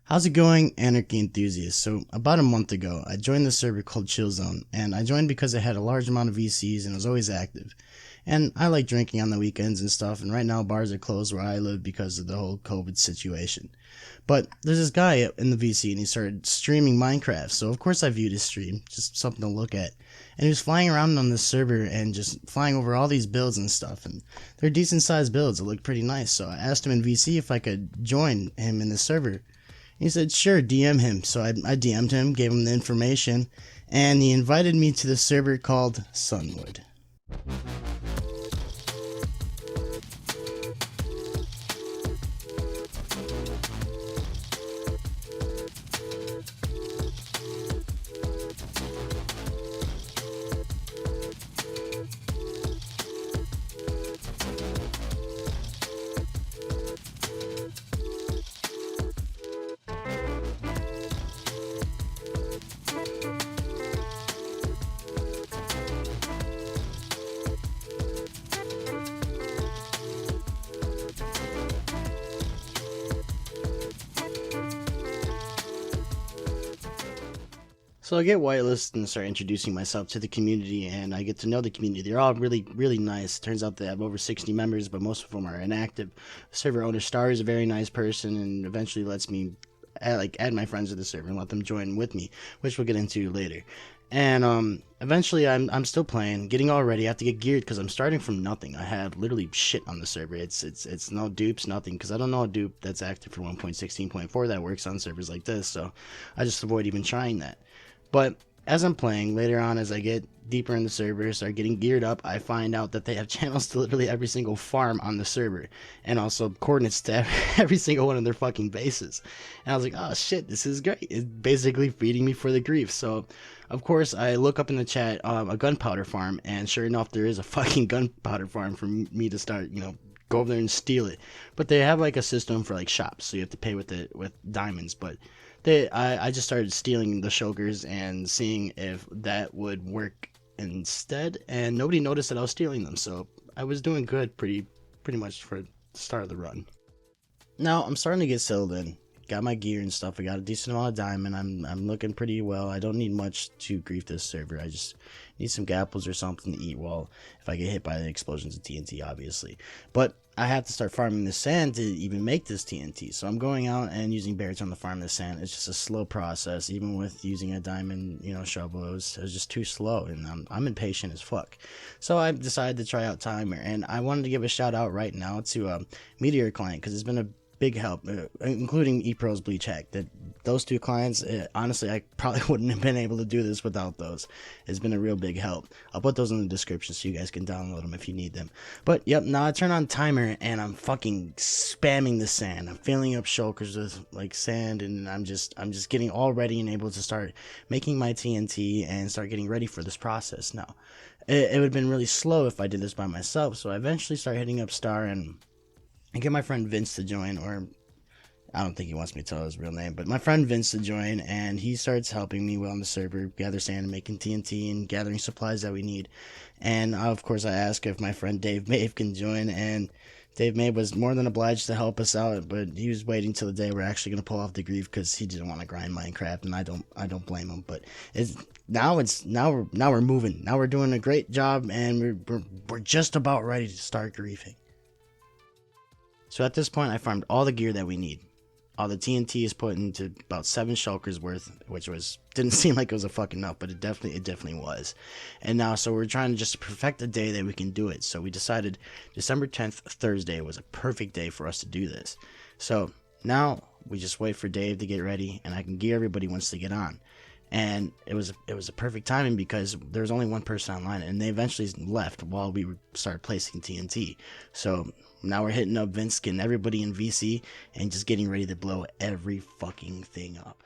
How's it going, Anarchy enthusiasts? So, about a month ago, I joined the server called Chill Zone, and I joined because it had a large amount of VCs and was always active. And I like drinking on the weekends and stuff, and right now bars are closed where I live because of the whole COVID situation. But there's this guy in the VC, and he started streaming Minecraft, so of course I viewed his stream, just something to look at. And he was flying around on this server and just flying over all these builds and stuff, and they're decent sized builds that look pretty nice, so I asked him in VC if I could join him in the server. He said, sure, DM him. So I DM'd him, gave him the information, and he invited me to the server called Sunwood. So I get whitelisted and start introducing myself to the community, and I get to know the community. They're all really, really nice. Turns out they have over 60 members, but most of them are inactive. The server owner Star is a very nice person, and eventually lets me add my friends to the server and let them join with me, which we'll get into later. And eventually I'm still playing, getting all ready. I have to get geared because I'm starting from nothing. I have literally shit on the server. It's no dupes, nothing, because I don't know a dupe that's active for 1.16.4 that works on servers like this, so I just avoid even trying that. But as I'm playing, later on as I get deeper in the server, start getting geared up, I find out that they have channels to literally every single farm on the server, and also coordinates to every single one of their fucking bases. And I was like, oh shit, this is great. It's basically feeding me for the grief. So of course I look up in the chat a gunpowder farm, and sure enough there is a fucking gunpowder farm for me to start, go over there and steal it. But they have like a system for like shops, so you have to pay with diamonds. But I just started stealing the shulkers and seeing if that would work instead, and nobody noticed that I was stealing them, so I was doing good pretty much for the start of the run. Now I'm starting to get settled in. Got my gear and stuff. I got a decent amount of diamond. I'm looking pretty well. I don't need much to grief this server. I just need some gapples or something to eat while if I get hit by the explosions of TNT, obviously. But I have to start farming the sand to even make this TNT. So I'm going out and using baritone to farm the sand. It's just a slow process. Even with using a diamond, shovel, it was just too slow, and I'm impatient as fuck. So I decided to try out Timer, and I wanted to give a shout out right now to Meteor Client, because it's been a big help, including ePro's Bleach Hack. Those two clients, honestly, I probably wouldn't have been able to do this without those. It's been a real big help. I'll put those in the description so you guys can download them if you need them. But yep, now I turn on Timer and I'm fucking spamming the sand. I'm filling up shulkers with like sand, and I'm just getting all ready and able to start making my TNT and start getting ready for this process. Now, it would have been really slow if I did this by myself, so I eventually start hitting up Star and get my friend Vince to join, or I don't think he wants me to tell his real name, but my friend Vince to join, and he starts helping me on the server, gather sand and making TNT and gathering supplies that we need. And of course I ask if my friend Dave Mave can join, and Dave Mave was more than obliged to help us out, but he was waiting till the day we're actually going to pull off the grief because he didn't want to grind Minecraft, and I don't blame him. But now we're moving. Now we're doing a great job, and we're just about ready to start griefing. So at this point, I farmed all the gear that we need. All the TNT is put into about 7 shulkers worth, which didn't seem like it was a fucking enough, but it definitely was. And now, so we're trying to just perfect a day that we can do it. So we decided December 10th, Thursday, was a perfect day for us to do this. So now we just wait for Dave to get ready, and I can gear everybody once they get on. And it was a perfect timing because there was only one person online, and they eventually left while we started placing TNT. So now we're hitting up Vince, getting everybody in VC, and just getting ready to blow every fucking thing up.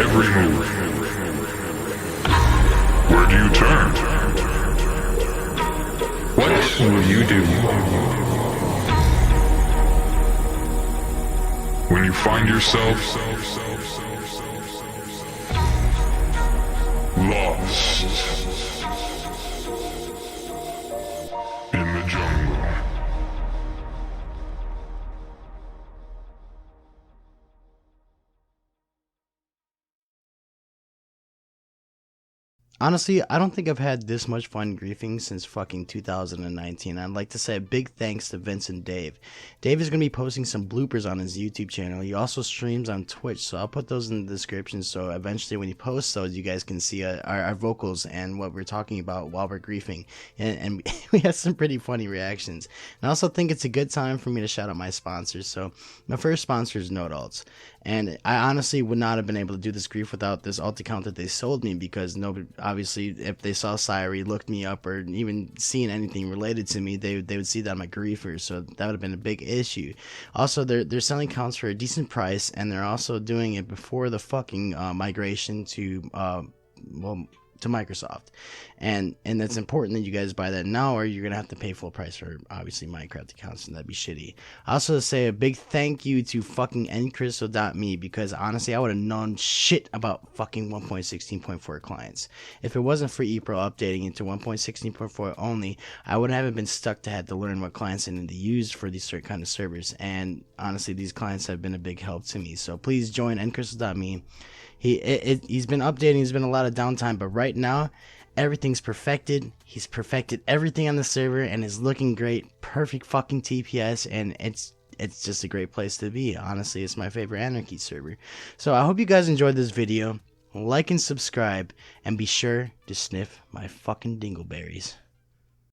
every move. Where do you turn? What will you do when you find yourself lost in the jungle? Honestly, I don't think I've had this much fun griefing since fucking 2019. I'd like to say a big thanks to Vince and Dave. Dave is going to be posting some bloopers on his YouTube channel. He also streams on Twitch, so I'll put those in the description so eventually when he posts those, you guys can see our vocals and what we're talking about while we're griefing. And we have some pretty funny reactions. And I also think it's a good time for me to shout out my sponsors. So my first sponsor is No Adults. And I honestly would not have been able to do this grief without this alt account that they sold me, because nobody, obviously, if they saw Syrie, looked me up, or even seen anything related to me, they would see that I'm a griefer, so that would have been a big issue. Also, they're selling accounts for a decent price, and they're also doing it before the fucking migration to to Microsoft, and that's important that you guys buy that now, or you're gonna have to pay full price for obviously Minecraft accounts, and that'd be shitty. I also say a big thank you to fucking ncrystal.me, because honestly I would have known shit about fucking 1.16.4 clients if it wasn't for ePro updating into 1.16.4 only. I would haven't been stuck to have to learn what clients I need to use for these certain kind of servers, and honestly these clients have been a big help to me. So please join ncrystal.me. He's been updating. There's been a lot of downtime, but right now everything's perfected. He's perfected everything on the server and is looking great. Perfect fucking TPS, and it's just a great place to be. Honestly, it's my favorite Anarchy server. So I hope you guys enjoyed this video. Like and subscribe, and be sure to sniff my fucking dingleberries.